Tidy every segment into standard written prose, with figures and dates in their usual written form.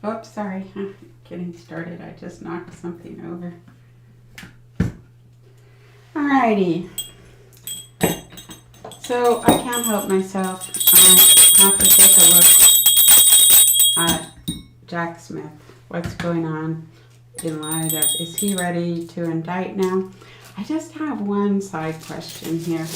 Oops, sorry. Getting started. I just knocked something over. Alrighty. So I can't help myself. I have to take a look at Jack Smith. What's going on in light of, is he ready to indict now? I just have one side question here.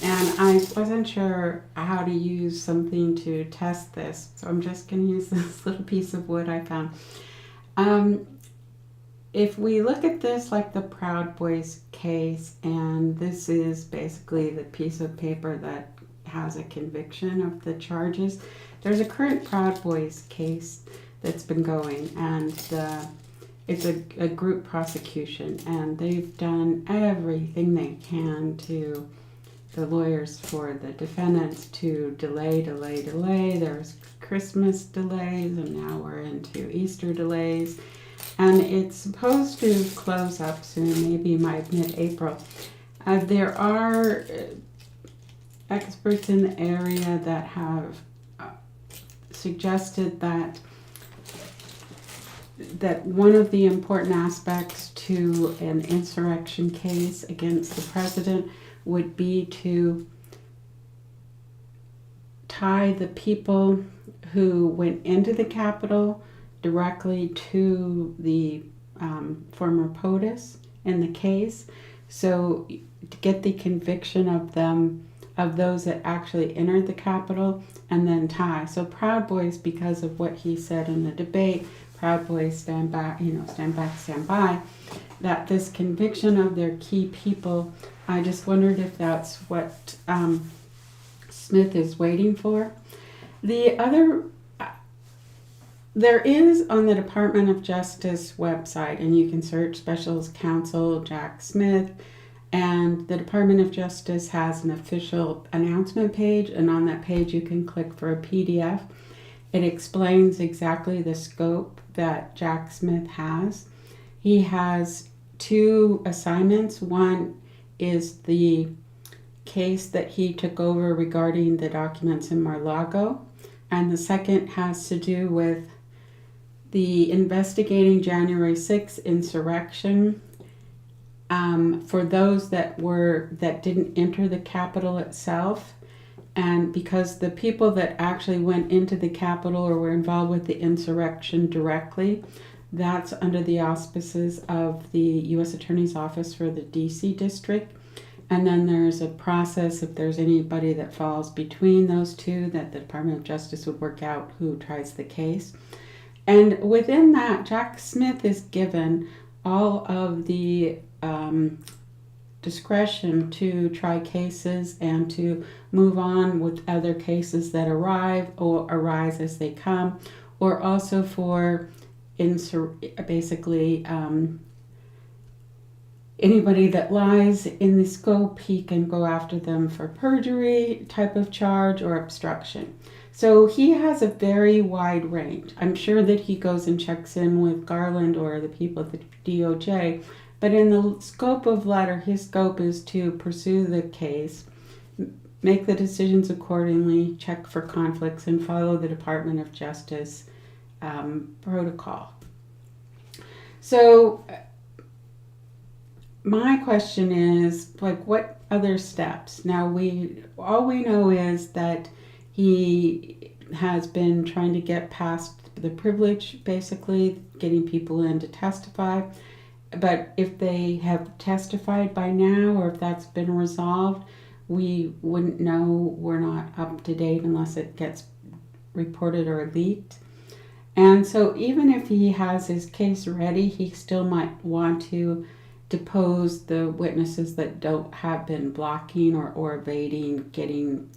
And I wasn't sure how to use something to test this. So I'm just going to use this little piece of wood I found. If we look at this like the Proud Boys case, and this is basically the piece of paper that has a conviction of the charges, there's a current Proud Boys case that's been going, and it's a group prosecution, and they've done everything they can to, the lawyers for the defendants, to delay. There's Christmas delays, and now we're into Easter delays. And it's supposed to close up soon, maybe mid-April. There are experts in the area that have suggested that one of the important aspects to an insurrection case against the president would be to tie the people who went into the Capitol directly to the former POTUS in the case. So to get the conviction of them, of those that actually entered the Capitol, and then tie. So Proud Boys, because of what he said in the debate, Proud Boys stand back, stand by, that this conviction of their key people, I just wondered if that's what Smith is waiting for. The other, there is on the Department of Justice website, and you can search Special Counssel Jack Smith, and the Department of Justice has an official announcement page, and on that page you can click for a PDF. It explains exactly the scope that Jack Smith has. He has two assignments. One is the case that he took over regarding the documents in Mar-a-Lago, and the second has to do with the investigating January 6th insurrection for those that didn't enter the Capitol itself. And because the people that actually went into the Capitol or were involved with the insurrection directly, that's under the auspices of the U.S. Attorney's Office for the D.C. District. And then there's a process, if there's anybody that falls between those two, that the Department of Justice would work out who tries the case. And within that, Jack Smith is given all of the discretion to try cases and to move on with other cases that arrive or arise as they come, or also for basically anybody that lies in the scope, he can go after them for perjury type of charge or obstruction. So he has a very wide range. I'm sure that he goes and checks in with Garland or the people at the DOJ, but in the scope of letter, his scope is to pursue the case, make the decisions accordingly, check for conflicts, and follow the Department of Justice protocol. So my question is, like, what other steps? Now, all we know is that he has been trying to get past the privilege, basically, getting people in to testify. But if they have testified by now, or if that's been resolved, we wouldn't know. We're not up to date unless it gets reported or leaked. And so even if he has his case ready, he still might want to depose the witnesses that have been blocking or evading getting,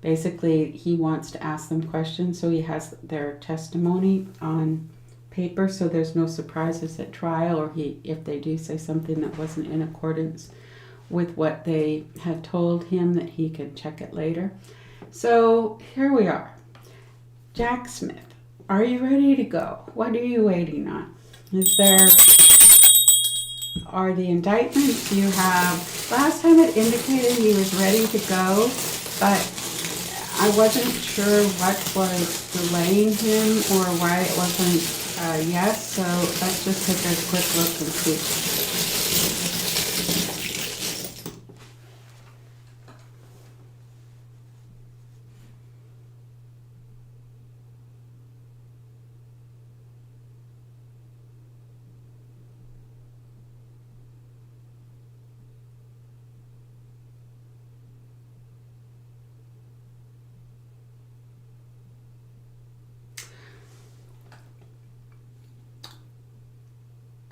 basically he wants to ask them questions so he has their testimony on paper so there's no surprises at trial, or if they do say something that wasn't in accordance with what they had told him, that he could check it later. So here we are. Jack Smith, are you ready to go? What are you waiting on? Are the indictments last time it indicated he was ready to go, but I wasn't sure what was delaying him or why it wasn't yes, so let's just take a quick look and see.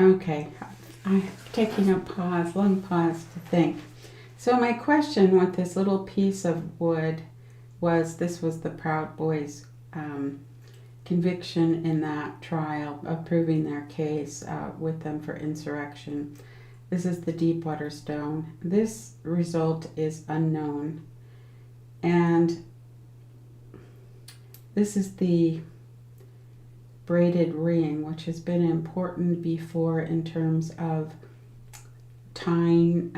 Okay, I'm taking a pause, long pause to think. So my question with this little piece of wood was, this was the Proud Boys' conviction in that trial of proving their case with them for insurrection. This is the Deepwater stone. This result is unknown. And this is the braided ring, which has been important before in terms of tying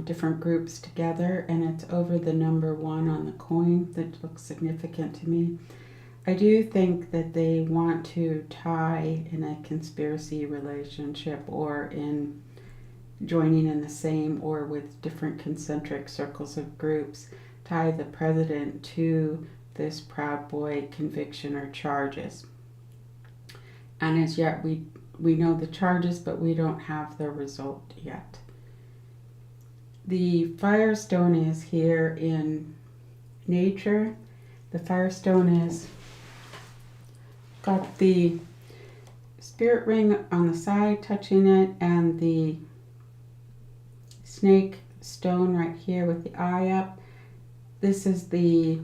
different groups together, and it's over the number 1 on the coin. That looks significant to me. I do think that they want to tie in a conspiracy relationship or in joining in the same or with different concentric circles of groups, tie the president to this Proud Boy conviction or charges. And as yet, we know the charges, but we don't have the result yet. The Firestone is here in nature. The Firestone is got the spirit ring on the side touching it, and the snake stone right here with the eye up. This is a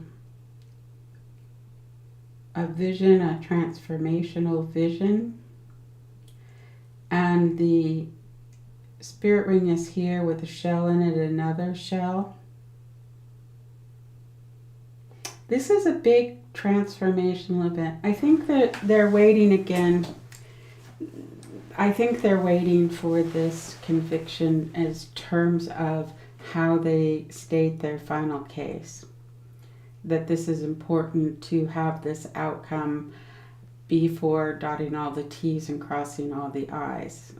vision, a transformational vision. And the spirit ring is here with a shell in it, another shell. This is a big transformational event. I think that they're waiting again. I think they're waiting for this conviction as terms of how they state their final case. That this is important to have this outcome before dotting all the T's and crossing all the I's,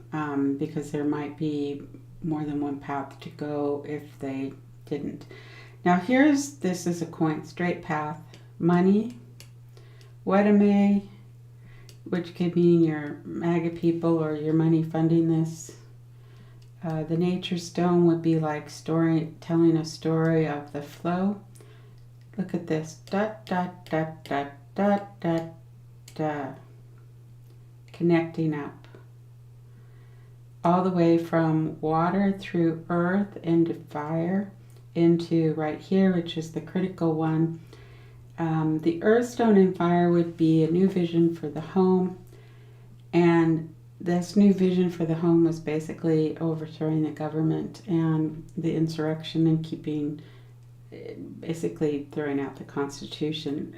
because there might be more than one path to go if they didn't. Now this is a coin, straight path, money, wedame, which could mean your MAGA people or your money funding this. The nature stone would be like telling a story of the flow. Look at this, dot, dot, dot, dot, dot, dot, dot, connecting up. All the way from water through earth into fire, into right here, which is the critical one. The earth, stone, and fire would be a new vision for the home. And this new vision for the home was basically overthrowing the government and the insurrection and basically throwing out the Constitution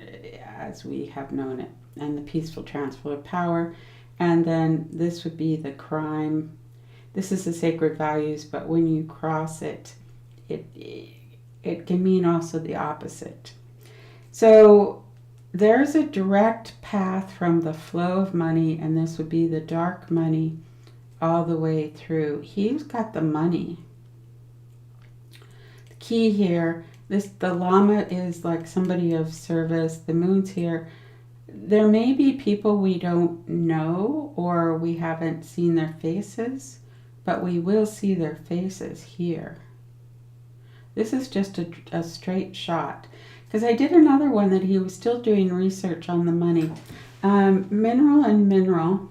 as we have known it, and the peaceful transfer of power. And then this would be the crime. This is the sacred values, but when you cross it, it can mean also the opposite. So there's a direct path from the flow of money, and this would be the dark money, all the way through. He's got the money. The key here, the llama is like somebody of service. The moon's here. There may be people we don't know or we haven't seen their faces, but we will see their faces here. This is just a straight shot. Because I did another one that he was still doing research on the money. Mineral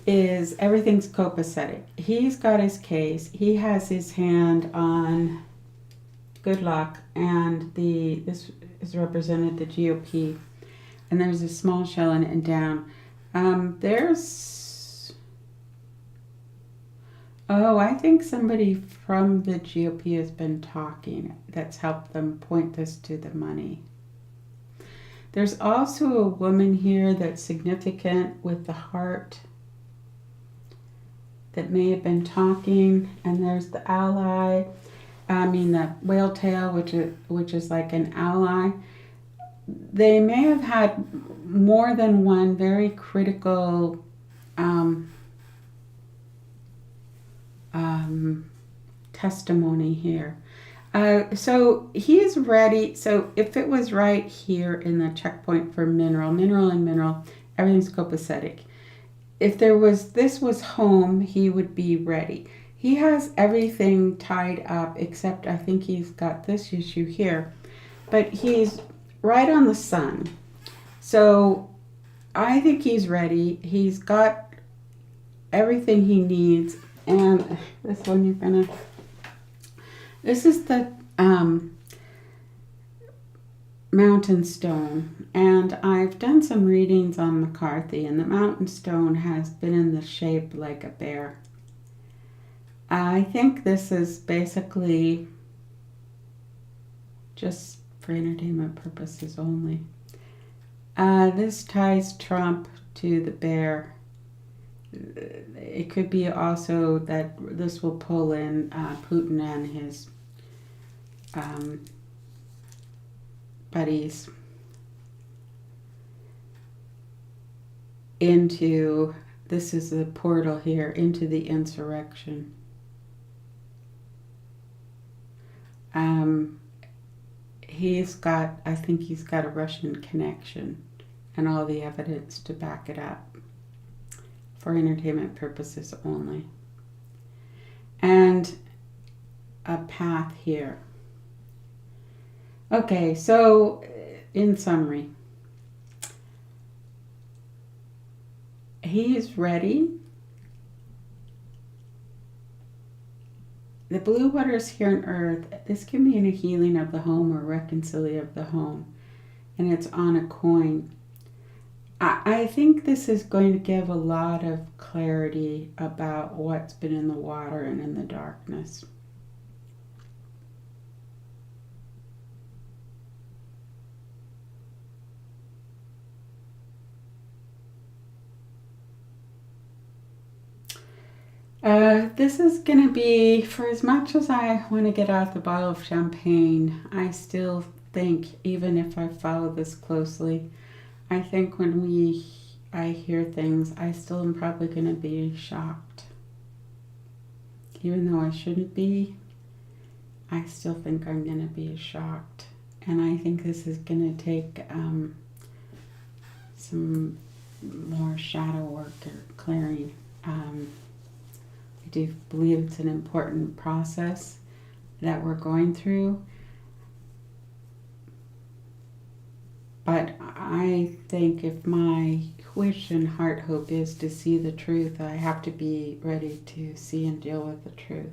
is everything's copacetic. He's got his case. He has his hand on good luck, and this is represented the GOP. And there's a small shell in it and down. I think somebody from the GOP has been talking that's helped them point this to the money. There's also a woman here that's significant with the heart that may have been talking, and there's the ally. The whale tail, which is like an ally. they may have had more than one very critical testimony here. So he's ready. So if it was right here in the checkpoint for mineral, everything's copacetic. If this was home, he would be ready. He has everything tied up except I think he's got this issue here. But he's right on the sun. So I think he's ready. He's got everything he needs. And this one this is the mountain stone. And I've done some readings on McCarthy, and the mountain stone has been in the shape like a bear. I think this is basically just for entertainment purposes only. This ties Trump to the bear. It could be also that this will pull in Putin and his buddies into, this is the portal here, into the insurrection. I think he's got a Russian connection and all the evidence to back it up for entertainment purposes only. And a path here. Okay, so in summary, he's ready. The blue waters here on earth, this can be in a healing of the home or reconciliation of the home. And it's on a coin. I think this is going to give a lot of clarity about what's been in the water and in the darkness. This is going to be, for as much as I want to get out the bottle of champagne, I still think, even if I follow this closely, I think when I hear things, I still am probably going to be shocked. Even though I shouldn't be, I still think I'm going to be shocked. And I think this is going to take some more shadow work or clearing. I do believe it's an important process that we're going through. But I think if my wish and heart hope is to see the truth, I have to be ready to see and deal with the truth.